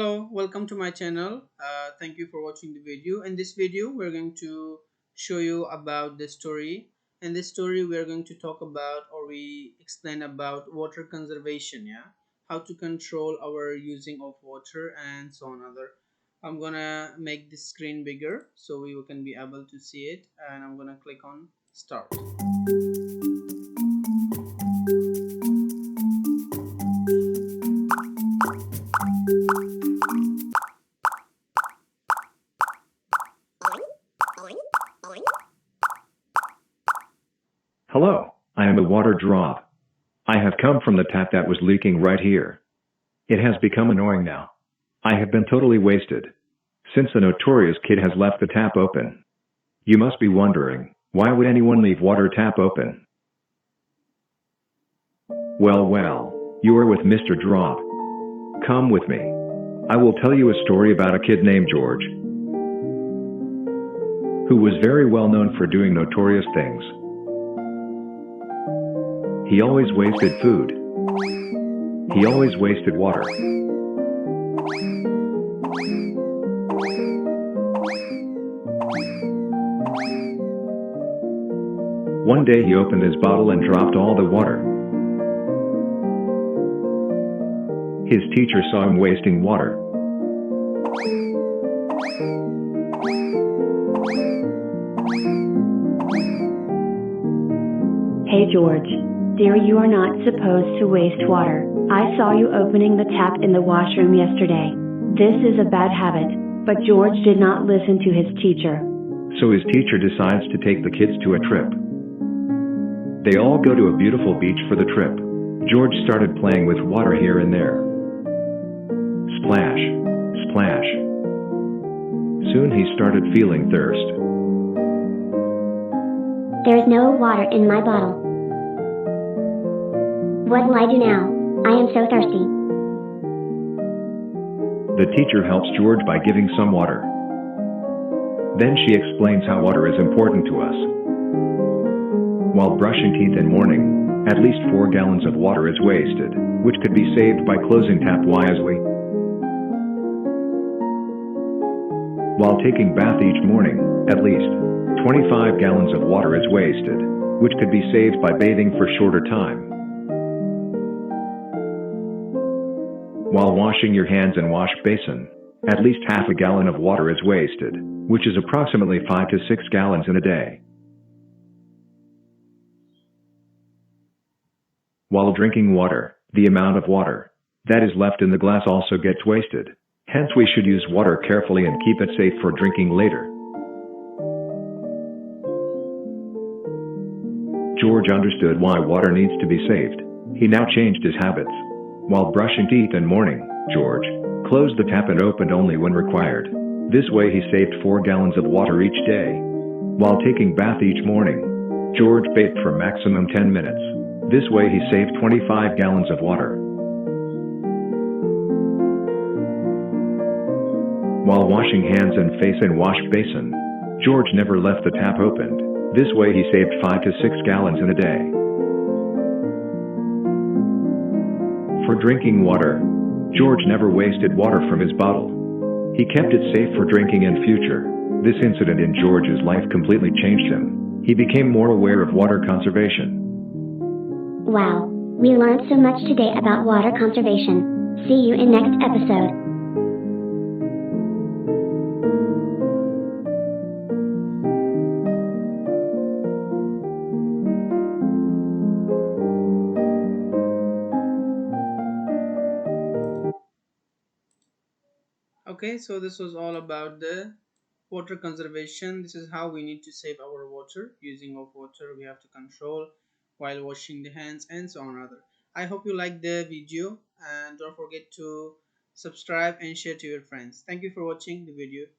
Hello, welcome to my channel. Thank you for watching the video. In this video, we're going to show you about the story. In this story, we're going to talk about or we explain about water conservation. Yeah, how to control our using of water and so on. Other, I'm gonna make the screen bigger so we can be able to see it, and I'm gonna click on start. Hello, I am a water drop. I have come from the tap that was leaking right here. It has become annoying now. I have been totally wasted. Since the notorious kid has left the tap open. You must be wondering, why would anyone leave water tap open? Well, you are with Mr. Drop. Come with me. I will tell you a story about a kid named George, who was very well known for doing notorious things. He always wasted food. He always wasted water. One day he opened his bottle and dropped all the water. His teacher saw him wasting water. Hey George. Dear, you are not supposed to waste water. I saw you opening the tap in the washroom yesterday. This is a bad habit. But George did not listen to his teacher. So his teacher decides to take the kids to a trip. They all go to a beautiful beach for the trip. George started playing with water here and there. Splash, splash. Soon he started feeling thirst. There's no water in my bottle. What will I do now? I am so thirsty. The teacher helps George by giving some water. Then she explains how water is important to us. While brushing teeth in morning, at least 4 gallons of water is wasted, which could be saved by closing tap wisely. While taking bath each morning, at least 25 gallons of water is wasted, which could be saved by bathing for shorter time. While washing your hands in wash basin, at least half a gallon of water is wasted, which is approximately 5 to 6 gallons in a day. While drinking water, the amount of water that is left in the glass also gets wasted. Hence we should use water carefully and keep it safe for drinking later. George understood why water needs to be saved. He now changed his habits. While brushing teeth in morning, George closed the tap and opened only when required. This way he saved 4 gallons of water each day. While taking bath each morning, George bathed for maximum 10 minutes. This way he saved 25 gallons of water. While washing hands and face in wash basin, George never left the tap opened. This way he saved 5 to 6 gallons in a day. For drinking water, George never wasted water from his bottle. He kept it safe for drinking in future. This incident in George's life completely changed him. He became more aware of water conservation. Wow, we learned so much today about water conservation. See you in next episode. Okay, so this was all about the water conservation. This is how we need to save our water. Using of water we have to control while washing the hands and so on other. I hope you like the video, and don't forget to subscribe and share to your friends. Thank you for watching the video.